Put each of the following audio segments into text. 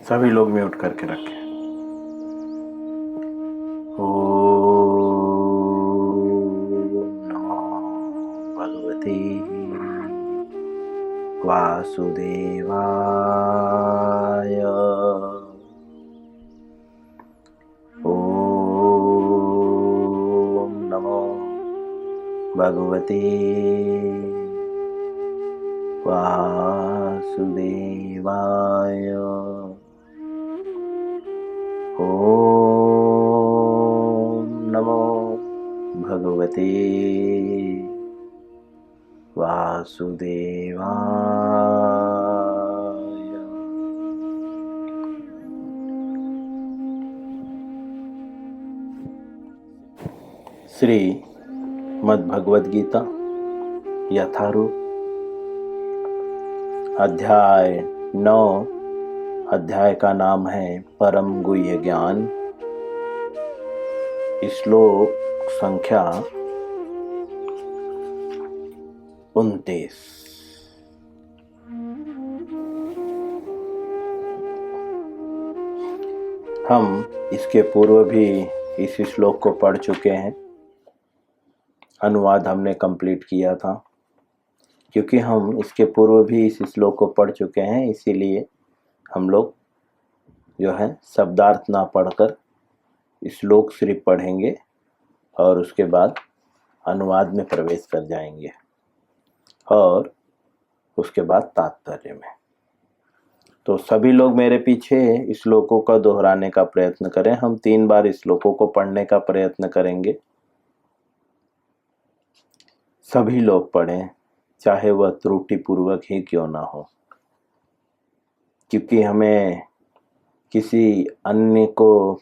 सभी लोग म्यूट करके रखें। ओम नमो भगवते वासुदेवाय। ओम नमो भगवते वासुदेवाय। ओम नमो भगवते वासुदेवाय। श्री मद्भगवद गीता यथारूप अध्याय 9। अध्याय का नाम है परम गुह्य ज्ञान। श्लोक संख्या 29। हम इसके पूर्व भी इस श्लोक को पढ़ चुके हैं। अनुवाद हमने कंप्लीट किया था। क्योंकि हम इसके पूर्व भी इस श्लोक को पढ़ चुके हैं, इसीलिए हम लोग जो है शब्दार्थ ना पढ़कर श्लोक सिर्फ पढ़ेंगे और उसके बाद अनुवाद में प्रवेश कर जाएंगे और उसके बाद तात्पर्य में। तो सभी लोग मेरे पीछे श्लोकों का दोहराने का प्रयत्न करें। हम 3 बार श्लोकों को पढ़ने का प्रयत्न करेंगे। सभी लोग पढ़ें, चाहे वह त्रुटिपूर्वक ही क्यों ना हो, क्योंकि हमें किसी अन्य को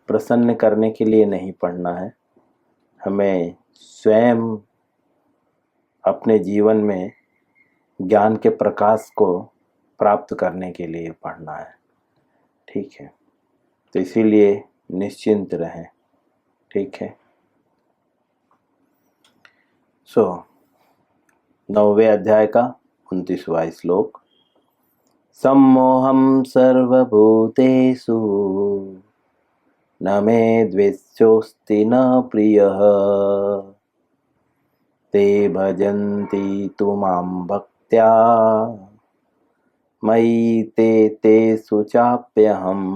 प्रसन्न करने के लिए नहीं पढ़ना है। हमें स्वयं अपने जीवन में ज्ञान के प्रकाश को प्राप्त करने के लिए पढ़ना है। ठीक है, तो इसीलिए निश्चिंत रहें। ठीक है। 9वें अध्याय का 29वां श्लोक। सम्मोहं सर्वभूतेषु न मे द्वेष्योऽस्ति न प्रियः ते भजन्ति तु मां भक्त्या मयि ते तेषु चाप्यहम्।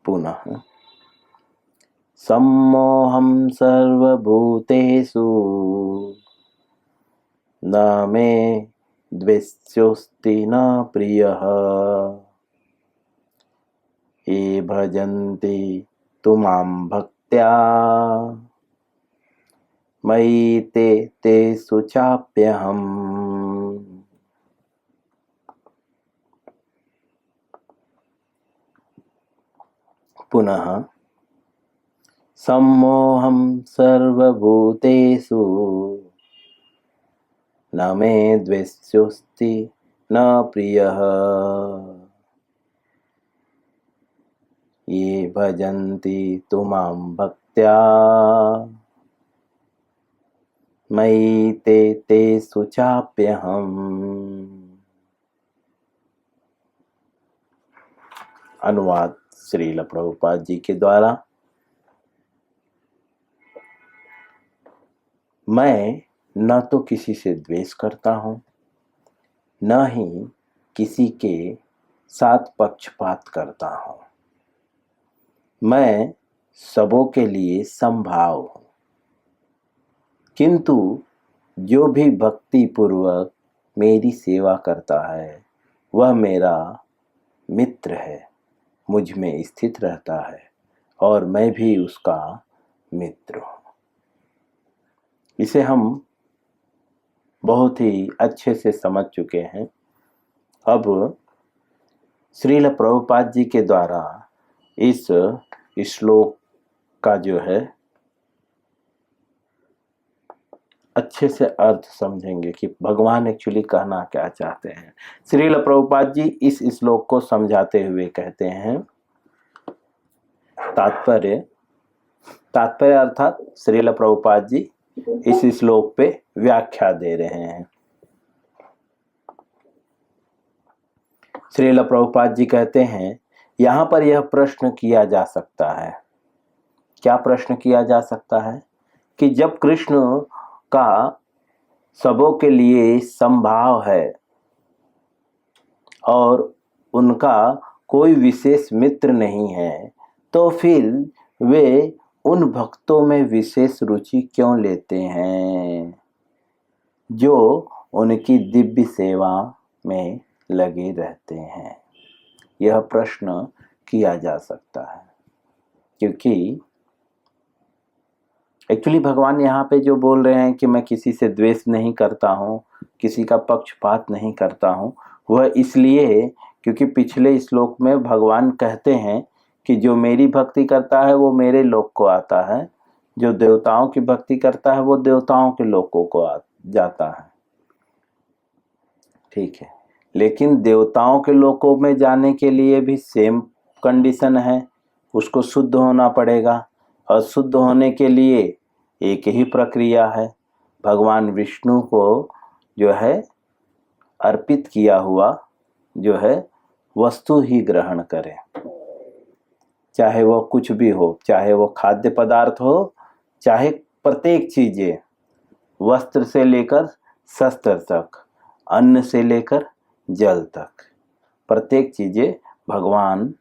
पुनः सम्मोहं सर्वभूतेषु न मे द्वेष्योऽस्ति न प्रियः ये भजन्ति तु मां भक्त्या मयि ते तेषु चाप्यहम्। पुनः सम्मोहं सर्वभूतेषु न मे द्वेष्योऽस्ति न प्रियः ये भजन्ति तु मां भक्त्या मयि ते तेषु चाप्यहम्। अनुवाद श्रील प्रभुपाद जी के द्वारा। मैं न तो किसी से द्वेष करता हूँ, न ही किसी के साथ पक्षपात करता हूँ। मैं सबों के लिए समभाव हूँ, किंतु जो भी भक्ति पूर्वक मेरी सेवा करता है वह मेरा मित्र है, मुझ में स्थित रहता है और मैं भी उसका मित्र हूँ। इसे हम बहुत ही अच्छे से समझ चुके हैं। अब श्रील प्रभुपाद जी के द्वारा इस श्लोक का जो है अच्छे से अर्थ समझेंगे कि भगवान एक्चुअली कहना क्या चाहते हैं। श्रील प्रभुपाद जी इस श्लोक को समझाते हुए कहते हैं, तात्पर्य अर्थात श्रील प्रभुपाद जी इस श्लोक पे व्याख्या दे रहे हैं। श्रील प्रभुपाद जी कहते हैं यहाँ पर यह प्रश्न किया जा सकता है। क्या प्रश्न किया जा सकता है कि जब कृष्ण का सबों के लिए समभाव है और उनका कोई विशेष मित्र नहीं है, तो फिर वे उन भक्तों में विशेष रुचि क्यों लेते हैं जो उनकी दिव्य सेवा में लगे रहते हैं? यह प्रश्न किया जा सकता है, क्योंकि एक्चुअली भगवान यहाँ पे जो बोल रहे हैं कि मैं किसी से द्वेष नहीं करता हूँ, किसी का पक्षपात नहीं करता हूँ, वह इसलिए क्योंकि पिछले श्लोक में भगवान कहते हैं कि जो मेरी भक्ति करता है वो मेरे लोक को आता है, जो देवताओं की भक्ति करता है वो देवताओं के लोकों को जाता है। ठीक है, लेकिन देवताओं के लोकों में जाने के लिए भी सेम कंडीशन है, उसको शुद्ध होना पड़ेगा, और शुद्ध होने के लिए एक ही प्रक्रिया है, भगवान विष्णु को जो है अर्पित किया हुआ जो है वस्तु ही ग्रहण करें, चाहे वो कुछ भी हो, चाहे वो खाद्य पदार्थ हो, चाहे प्रत्येक चीजें, वस्त्र से लेकर शस्त्र तक, अन्न से लेकर जल तक, प्रत्येक चीजें भगवान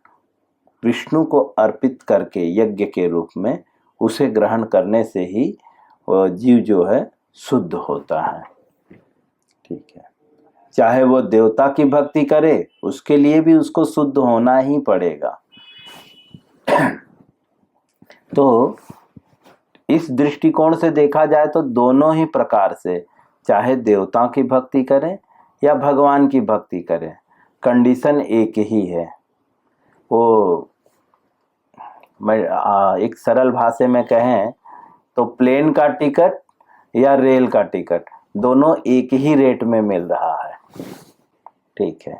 विष्णु को अर्पित करके यज्ञ के रूप में उसे ग्रहण करने से ही जीव जो है शुद्ध होता है। ठीक है, चाहे वो देवता की भक्ति करे उसके लिए भी उसको शुद्ध होना ही पड़ेगा। तो इस दृष्टिकोण से देखा जाए तो दोनों ही प्रकार से, चाहे देवताओं की भक्ति करें या भगवान की भक्ति करें, कंडीशन एक ही है। वो मैं एक सरल भाषा में कहें तो प्लेन का टिकट या रेल का टिकट दोनों एक ही रेट में मिल रहा है। ठीक है,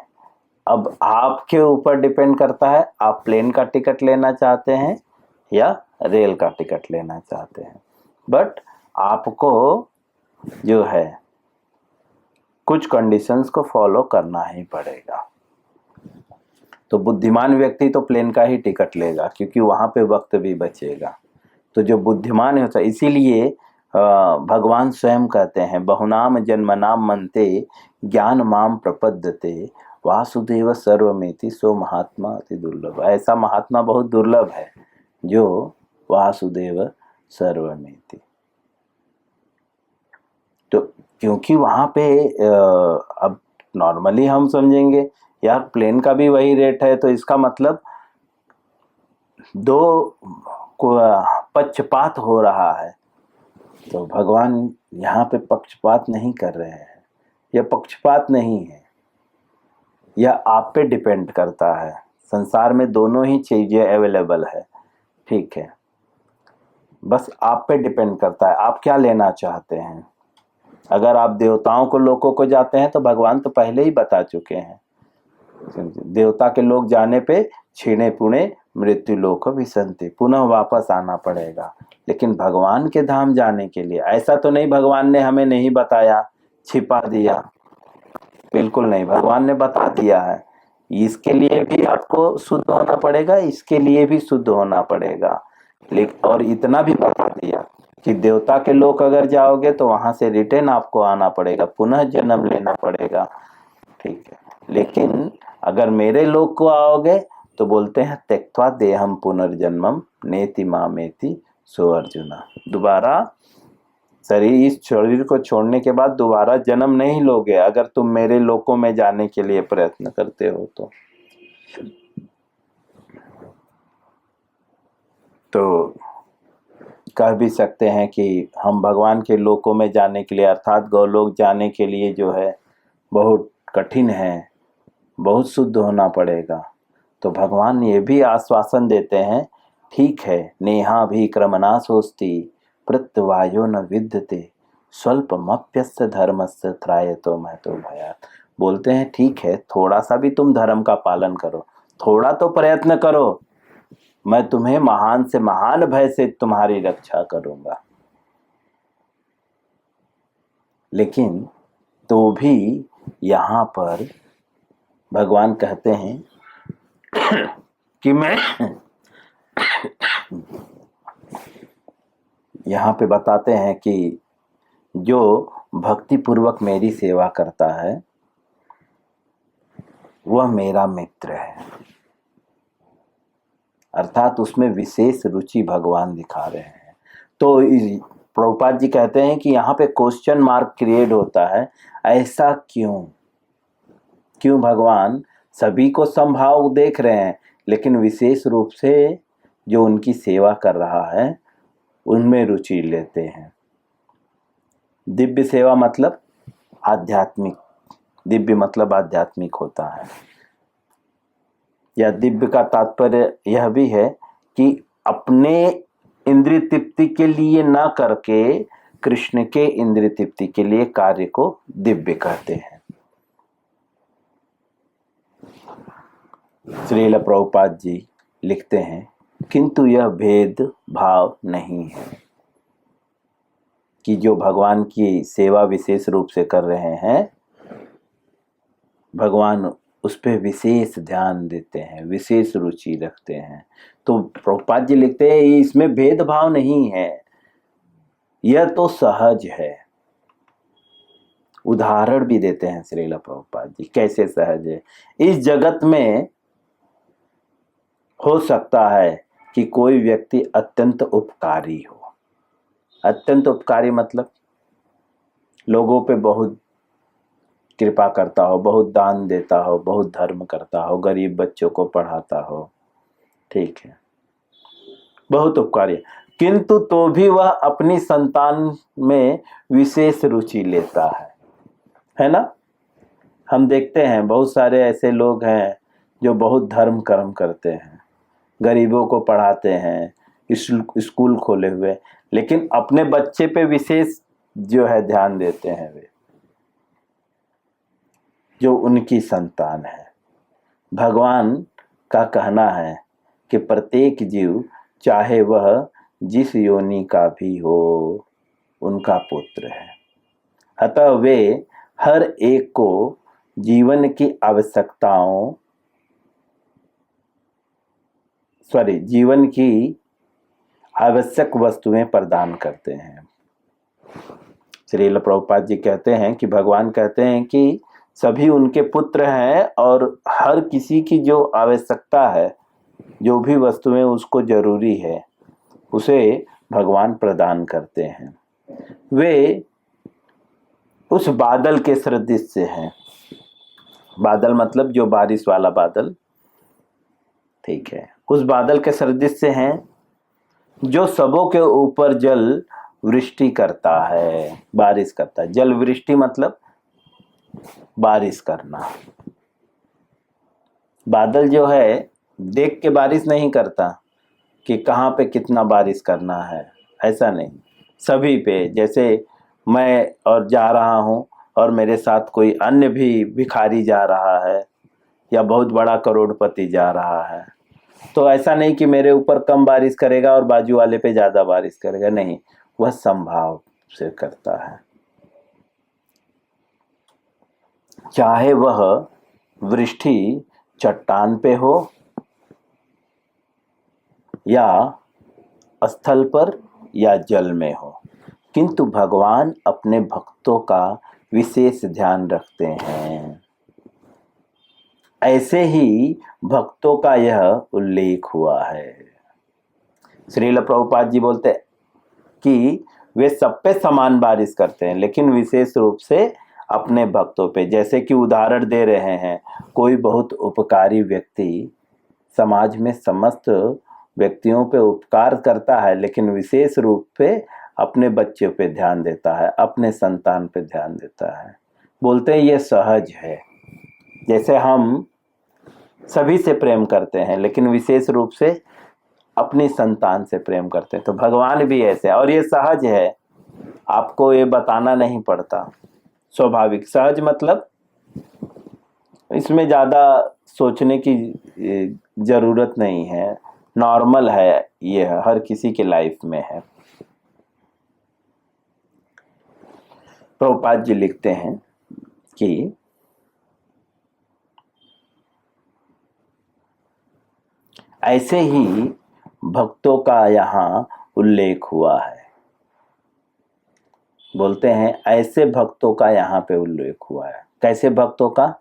अब आपके ऊपर डिपेंड करता है आप प्लेन का टिकट लेना चाहते हैं या रेल का टिकट लेना चाहते हैं, बट आपको जो है कुछ कंडीशंस को फॉलो करना ही पड़ेगा। तो बुद्धिमान व्यक्ति तो प्लेन का ही टिकट लेगा क्योंकि वहां पे वक्त भी बचेगा। तो जो बुद्धिमान है, इसीलिए भगवान स्वयं कहते हैं बहुनाम जन्मनाम मनते ज्ञान माम प्रपद्यते वासुदेव सर्वमेति सो महात्मा अति दुर्लभ। ऐसा महात्मा बहुत दुर्लभ है जो वासुदेव सर्वमेति। तो क्योंकि वहां पे अब नॉर्मली हम समझेंगे यार प्लेन का भी वही रेट है, तो इसका मतलब दो पक्षपात हो रहा है। तो भगवान यहाँ पे पक्षपात नहीं कर रहे हैं, यह पक्षपात नहीं है, यह आप पे डिपेंड करता है। संसार में दोनों ही चीजें अवेलेबल है, ठीक है, बस आप पे डिपेंड करता है आप क्या लेना चाहते हैं। अगर आप देवताओं को लोकों को जाते हैं तो भगवान तो पहले ही बता चुके हैं, देवता के लोग जाने पे छीणे पुणे मृत्यु लोक विसंति, पुनः वापस आना पड़ेगा। लेकिन भगवान के धाम जाने के लिए ऐसा तो नहीं भगवान ने हमें नहीं बताया, छिपा दिया, बिल्कुल नहीं, भगवान ने बता दिया है। इसके लिए भी आपको शुद्ध होना पड़ेगा, इसके लिए भी शुद्ध होना पड़ेगा। लेकिन और इतना भी बता दिया कि देवता के लोग अगर जाओगे तो वहां से रिटर्न आपको आना पड़ेगा, पुनः जन्म लेना पड़ेगा। ठीक है, लेकिन अगर मेरे लोग को आओगे तो बोलते हैं त्यक्त्वा देहम पुनर्जन्मम नेति मामेति सो अर्जुना। दोबारा इस शरीर को छोड़ने के बाद दोबारा जन्म नहीं लोगे अगर तुम मेरे लोकों में जाने के लिए प्रयत्न करते हो तो कह भी सकते हैं कि हम भगवान के लोकों में जाने के लिए अर्थात गौलोक जाने के लिए जो है बहुत कठिन है, बहुत शुद्ध होना पड़ेगा। तो भगवान ये भी आश्वासन देते हैं, ठीक है, नेहा भी क्रमनाशोस्ति प्रत्यवायो न विद्यते स्वल्पमप्यस्य धर्मस्य त्रायतो महतो भयात्। बोलते हैं ठीक है, थोड़ा सा भी तुम धर्म का पालन करो, थोड़ा तो प्रयत्न करो, मैं तुम्हें महान से महान भय से तुम्हारी रक्षा करूंगा। लेकिन तो भी यहाँ पर भगवान कहते हैं कि मैं यहाँ पे बताते हैं कि जो भक्ति पूर्वक मेरी सेवा करता है वह मेरा मित्र है। अर्थात उसमें विशेष रुचि भगवान दिखा रहे हैं। तो प्रभुपाद जी कहते हैं कि यहाँ पे क्वेश्चन मार्क क्रिएट होता है, ऐसा क्यों भगवान सभी को समभाव देख रहे हैं लेकिन विशेष रूप से जो उनकी सेवा कर रहा है उनमें रुचि लेते हैं। दिव्य सेवा मतलब आध्यात्मिक, दिव्य मतलब आध्यात्मिक होता है। या दिव्य का तात्पर्य यह भी है कि अपने इंद्रिय तृप्ति के लिए न करके कृष्ण के इंद्रिय तृप्ति के लिए कार्य को दिव्य कहते हैं। श्रील प्रभुपाद जी लिखते हैं, किंतु यह भेद भाव नहीं है कि जो भगवान की सेवा विशेष रूप से कर रहे हैं भगवान उस पर विशेष ध्यान देते हैं, विशेष रुचि रखते हैं। तो प्रभुपाद जी लिखते हैं इसमें भेदभाव नहीं है, यह तो सहज है। उदाहरण भी देते हैं श्रील प्रभुपाद जी, कैसे सहज है। इस जगत में हो सकता है कि कोई व्यक्ति अत्यंत उपकारी हो। अत्यंत उपकारी मतलब लोगों पे बहुत कृपा करता हो, बहुत दान देता हो, बहुत धर्म करता हो, गरीब बच्चों को पढ़ाता हो, ठीक है, बहुत उपकारी। किंतु तो भी वह अपनी संतान में विशेष रुचि लेता है ना। हम देखते हैं बहुत सारे ऐसे लोग हैं जो बहुत धर्म कर्म करते हैं, गरीबों को पढ़ाते हैं, स्कूल खोले हुए, लेकिन अपने बच्चे पे विशेष जो है ध्यान देते हैं वे, जो उनकी संतान है। भगवान का कहना है कि प्रत्येक जीव चाहे वह जिस योनि का भी हो उनका पुत्र है। अतः वे हर एक को जीवन की आवश्यकताओं जीवन की आवश्यक वस्तुएं प्रदान करते हैं। श्रील प्रभुपाद जी कहते हैं कि भगवान कहते हैं कि सभी उनके पुत्र हैं और हर किसी की जो आवश्यकता है, जो भी वस्तुएं उसको जरूरी है, उसे भगवान प्रदान करते हैं। वे उस बादल के सदृश से हैं। बादल मतलब जो बारिश वाला बादल, ठीक है, उस बादल के सदृश से हैं जो सबों के ऊपर जल वृष्टि करता है, बारिश करता है। जल वृष्टि मतलब बारिश करना। बादल जो है देख के बारिश नहीं करता कि कहाँ पे कितना बारिश करना है, ऐसा नहीं, सभी पे। जैसे मैं और जा रहा हूँ और मेरे साथ कोई अन्य भी भिखारी जा रहा है या बहुत बड़ा करोड़पति जा रहा है, तो ऐसा नहीं कि मेरे ऊपर कम बारिश करेगा और बाजू वाले पे ज्यादा बारिश करेगा, नहीं, वह संभाव से करता है। चाहे वह वृष्टि चट्टान पे हो या स्थल पर या जल में हो, किंतु भगवान अपने भक्तों का विशेष ध्यान रखते हैं। ऐसे ही भक्तों का यह उल्लेख हुआ है। श्रील प्रभुपाद जी बोलते हैं कि वे सब पे समान बारिश करते हैं, लेकिन विशेष रूप से अपने भक्तों पे। जैसे कि उदाहरण दे रहे हैं, कोई बहुत उपकारी व्यक्ति समाज में समस्त व्यक्तियों पे उपकार करता है, लेकिन विशेष रूप पे अपने बच्चों पे ध्यान देता है, अपने संतान पे ध्यान देता है। बोलते हैं ये सहज है। जैसे हम सभी से प्रेम करते हैं लेकिन विशेष रूप से अपनी संतान से प्रेम करते हैं, तो भगवान भी ऐसे, और ये सहज है, आपको ये बताना नहीं पड़ता, स्वाभाविक। सहज मतलब इसमें ज़्यादा सोचने की ज़रूरत नहीं है, नॉर्मल है, ये हर किसी के लाइफ में है। प्रभुपाद जी लिखते हैं कि ऐसे ही भक्तों का यहाँ उल्लेख हुआ है। बोलते हैं ऐसे भक्तों का यहाँ पे उल्लेख हुआ है। कैसे भक्तों का?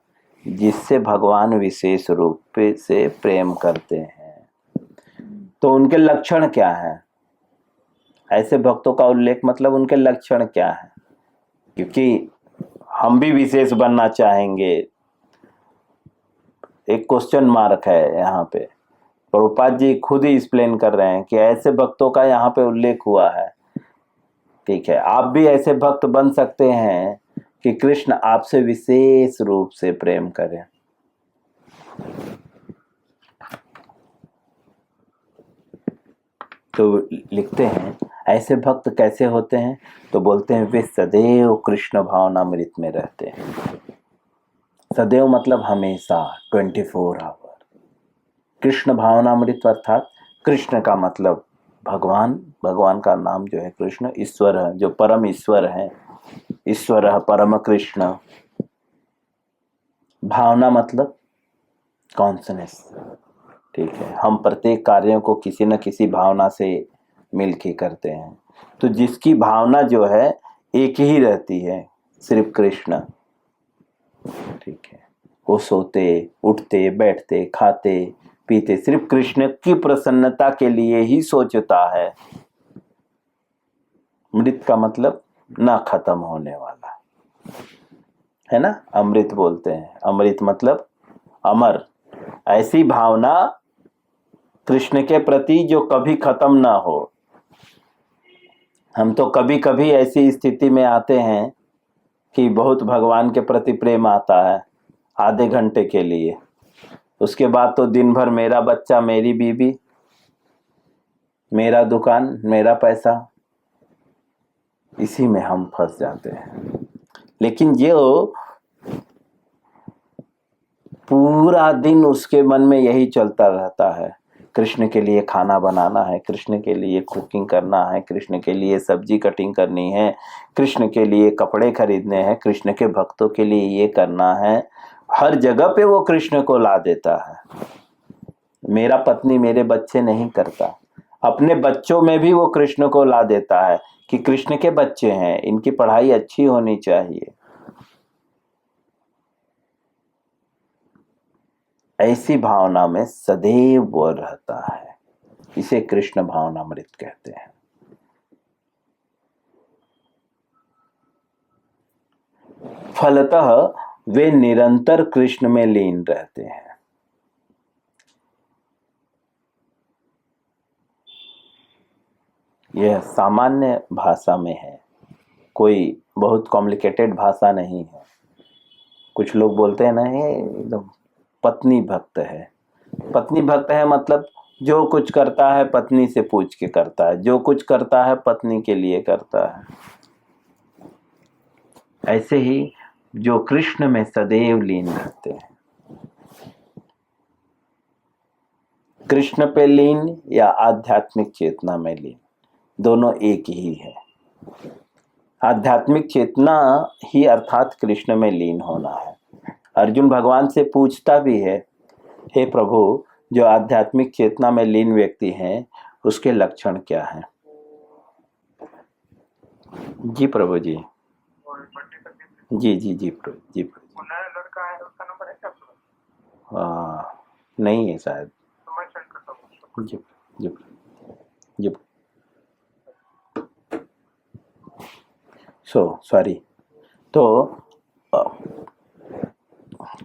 जिससे भगवान विशेष रूप से प्रेम करते हैं। तो उनके लक्षण क्या है? ऐसे भक्तों का उल्लेख मतलब उनके लक्षण क्या है? क्योंकि हम भी विशेष बनना चाहेंगे। एक क्वेश्चन मार्क है यहाँ पे। प्रभुपाद जी खुद ही एक्सप्लेन कर रहे हैं कि ऐसे भक्तों का यहाँ पे उल्लेख हुआ है। ठीक है, आप भी ऐसे भक्त बन सकते हैं कि कृष्ण आपसे विशेष रूप से प्रेम करें। तो लिखते हैं ऐसे भक्त कैसे होते हैं? तो बोलते हैं वे सदैव कृष्ण भावनामृत में रहते हैं। सदैव मतलब हमेशा, 24 आवर। कृष्ण भावनामृत अर्थात कृष्ण का मतलब भगवान, भगवान का नाम जो है कृष्ण, ईश्वर है, जो परम ईश्वर है, ईश्वर है परम कृष्ण। भावना मतलब कॉन्सनेस। ठीक है, हम प्रत्येक कार्यों को किसी न किसी भावना से मिलके करते हैं। तो जिसकी भावना जो है एक ही रहती है, सिर्फ कृष्ण। ठीक है, वो सोते उठते बैठते खाते पीते सिर्फ कृष्ण की प्रसन्नता के लिए ही सोचता है। मृत का मतलब ना खत्म होने वाला, है ना? अमृत बोलते हैं, अमृत मतलब अमर। ऐसी भावना कृष्ण के प्रति जो कभी खत्म ना हो। हम तो कभी कभी ऐसी स्थिति में आते हैं कि बहुत भगवान के प्रति प्रेम आता है आधे घंटे के लिए, उसके बाद तो दिन भर मेरा बच्चा, मेरी बीवी, मेरा दुकान, मेरा पैसा, इसी में हम फंस जाते हैं। लेकिन जो पूरा दिन उसके मन में यही चलता रहता है, कृष्ण के लिए खाना बनाना है, कृष्ण के लिए कुकिंग करना है, कृष्ण के लिए सब्जी कटिंग करनी है, कृष्ण के लिए कपड़े खरीदने हैं, कृष्ण के भक्तों के लिए ये करना है, हर जगह पे वो कृष्ण को ला देता है। मेरा पत्नी मेरे बच्चे नहीं करता, अपने बच्चों में भी वो कृष्ण को ला देता है कि कृष्ण के बच्चे हैं, इनकी पढ़ाई अच्छी होनी चाहिए। ऐसी भावना में सदैव वो रहता है, इसे कृष्ण भावनामृत कहते हैं। फलतः वे निरंतर कृष्ण में लीन रहते हैं। यह सामान्य भाषा में है, कोई बहुत कॉम्प्लिकेटेड भाषा नहीं है। कुछ लोग बोलते हैं ना, ये एकदम पत्नी भक्त है। पत्नी भक्त है मतलब जो कुछ करता है पत्नी से पूछ के करता है, जो कुछ करता है पत्नी के लिए करता है। ऐसे ही जो कृष्ण में सदैव लीन रहते हैं। कृष्ण पे लीन या आध्यात्मिक चेतना में लीन, दोनों एक ही है। आध्यात्मिक चेतना ही अर्थात कृष्ण में लीन होना है। अर्जुन भगवान से पूछता भी है, हे प्रभु, जो आध्यात्मिक चेतना में लीन व्यक्ति हैं उसके लक्षण क्या हैं? जी प्रभु जी, जी जी जी प्रभु जी प्रभु। लड़का है, उसका नंबर है क्या? नहीं है शायद। तो मैं सेंड करता हूँ। जी जी जी। सॉरी। तो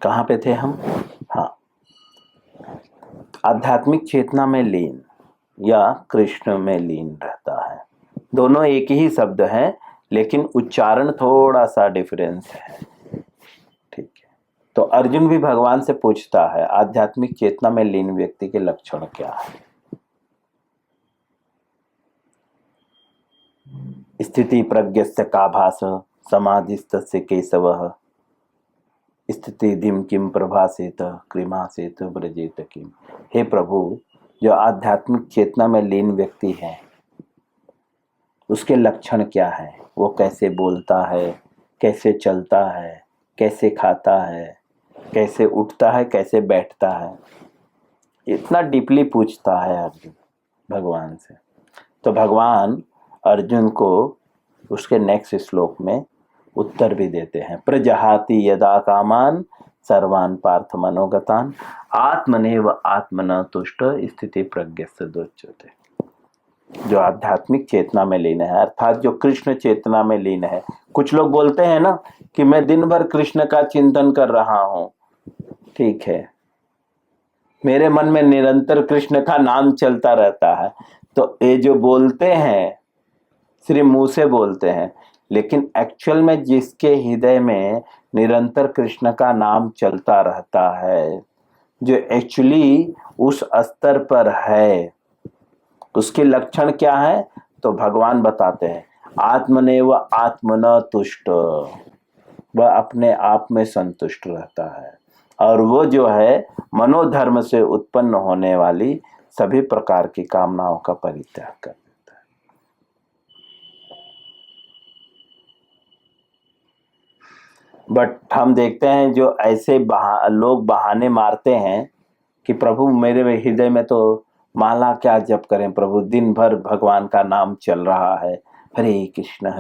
कहाँ पे थे हम? हाँ, आध्यात्मिक चेतना में लीन या कृष्ण में लीन रहता है। दोनों एक ही शब्द है, लेकिन उच्चारण थोड़ा सा डिफरेंस है। ठीक है, तो अर्जुन भी भगवान से पूछता है आध्यात्मिक चेतना में लीन व्यक्ति के लक्षण क्या है? स्थिति प्रज्ञस्य का भास समाधिस्तस्य केशवः स्थिति दिम किम प्रभासेत कृमासेत ब्रजेत किम। हे प्रभु, जो आध्यात्मिक चेतना में लीन व्यक्ति है उसके लक्षण क्या है? वो कैसे बोलता है, कैसे चलता है, कैसे खाता है, कैसे उठता है, कैसे बैठता है? इतना डीपली पूछता है अर्जुन भगवान से। तो भगवान अर्जुन को उसके नेक्स्ट श्लोक में उत्तर भी देते हैं। प्रजहाति यदा कामान सर्वान पार्थ मनोगतान आत्मनेव आत्मना तुष्ट स्थिति प्रज्ञस्य दोच्यते। जो आध्यात्मिक चेतना में लीन है, अर्थात जो कृष्ण चेतना में लीन है। कुछ लोग बोलते हैं ना कि मैं दिन भर कृष्ण का चिंतन कर रहा हूं, ठीक है, मेरे मन में निरंतर कृष्ण का नाम चलता रहता है। तो ये जो बोलते हैं सिर्फ मुंह से बोलते हैं, लेकिन एक्चुअल में जिसके हृदय में निरंतर कृष्ण का नाम चलता रहता है, जो एक्चुअली उस स्तर पर है, उसके लक्षण क्या है? तो भगवान बताते हैं आत्मनेव आत्मना तुष्ट, वह अपने आप में संतुष्ट रहता है और वो जो है मनोधर्म से उत्पन्न होने वाली सभी प्रकार की कामनाओं का परित्याग कर देता है। बट हम देखते हैं जो ऐसे लोग बहाने मारते हैं कि प्रभु मेरे हृदय में तो माला क्या जप करें प्रभु, दिन भर भगवान का नाम चल रहा है, हरे कृष्ण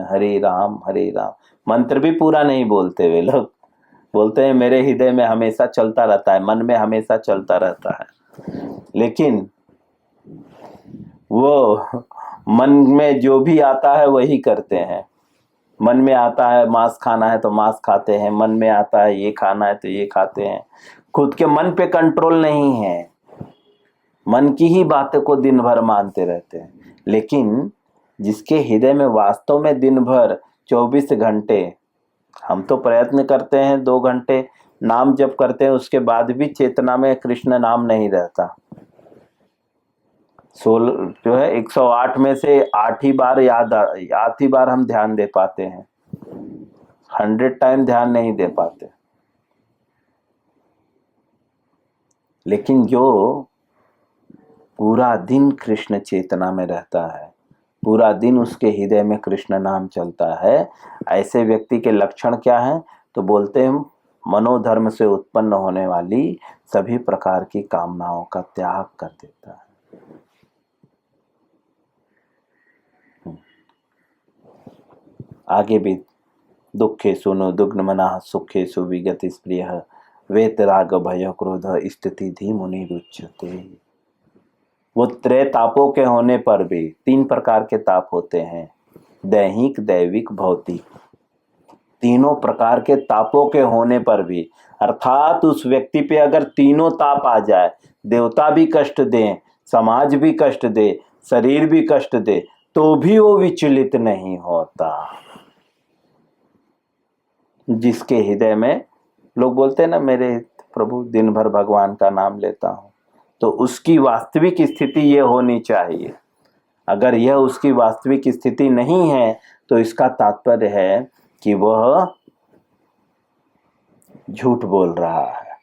हरे राम, मंत्र भी पूरा नहीं बोलते वे लोग, बोलते हैं मेरे हृदय में हमेशा चलता रहता है, मन में हमेशा चलता रहता है। लेकिन वो मन में जो भी आता है वही करते हैं। मन में आता है मांस खाना है तो मांस खाते हैं, मन में आता है ये खाना है तो ये खाते हैं। खुद के मन पे कंट्रोल नहीं है, मन की ही बातों को दिन भर मानते रहते हैं। लेकिन जिसके हृदय में वास्तव में दिन भर 24 घंटे, हम तो प्रयत्न करते हैं 2 घंटे नाम जप करते हैं, उसके बाद भी चेतना में कृष्ण नाम नहीं रहता। 16 जो है 108 में से 8 ही बार हम ध्यान दे पाते हैं, 100 टाइम ध्यान नहीं दे पाते। लेकिन जो पूरा दिन कृष्ण चेतना में रहता है, पूरा दिन उसके हृदय में कृष्ण नाम चलता है, ऐसे व्यक्ति के लक्षण क्या हैं? तो बोलते हैं मनोधर्म से उत्पन्न होने वाली सभी प्रकार की कामनाओं का त्याग कर देता है। आगे भी दुखेषु नुदुग्नमनः सुखेषु विगत स्प्रियः वेतराग भय क्रोध स्थिति धी मुनि रुच्यते। वो त्रय तापों के होने पर भी 3 प्रकार के ताप होते हैं, दैहिक दैविक भौतिक। तीनों प्रकार के तापों के होने पर भी, अर्थात उस व्यक्ति पे अगर तीनों ताप आ जाए, देवता भी कष्ट दें, समाज भी कष्ट दे, शरीर भी कष्ट दे, तो भी वो विचलित नहीं होता। जिसके हृदय में लोग बोलते हैं ना मेरे प्रभु दिन भर भगवान का नाम लेता हूं, तो उसकी वास्तविक स्थिति ये होनी चाहिए। अगर यह उसकी वास्तविक स्थिति नहीं है तो इसका तात्पर्य है कि वह झूठ बोल रहा है,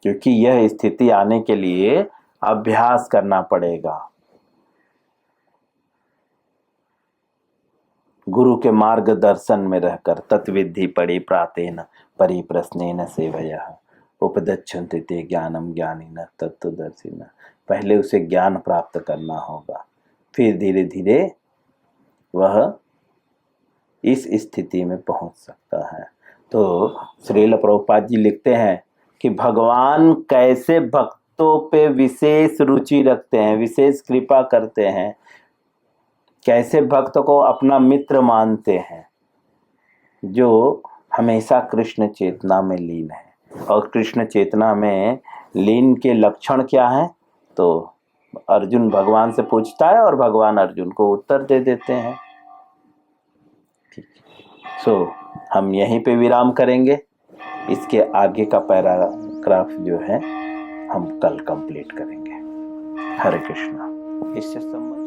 क्योंकि यह स्थिति आने के लिए अभ्यास करना पड़ेगा। गुरु के मार्गदर्शन में रहकर तत्विधि पड़ी प्रातेन परिप्रश्नेन सेवयः उपदच्छन्ति ते ज्ञानम ज्ञानिनः तत्त्वदर्शिनः। पहले उसे ज्ञान प्राप्त करना होगा, फिर धीरे धीरे वह इस स्थिति में पहुंच सकता है। तो श्रील प्रभुपाद जी लिखते हैं कि भगवान कैसे भक्तों पे विशेष रुचि रखते हैं, विशेष कृपा करते हैं, कैसे भक्त को अपना मित्र मानते हैं, जो हमेशा कृष्ण चेतना में लीन है। और कृष्ण चेतना में लीन के लक्षण क्या हैं? तो अर्जुन भगवान से पूछता है और भगवान अर्जुन को उत्तर दे देते हैं। ठीक, हम यहीं पे विराम करेंगे। इसके आगे का पैराग्राफ जो है हम कल कंप्लीट करेंगे। हरे कृष्णा। इससे संबंधित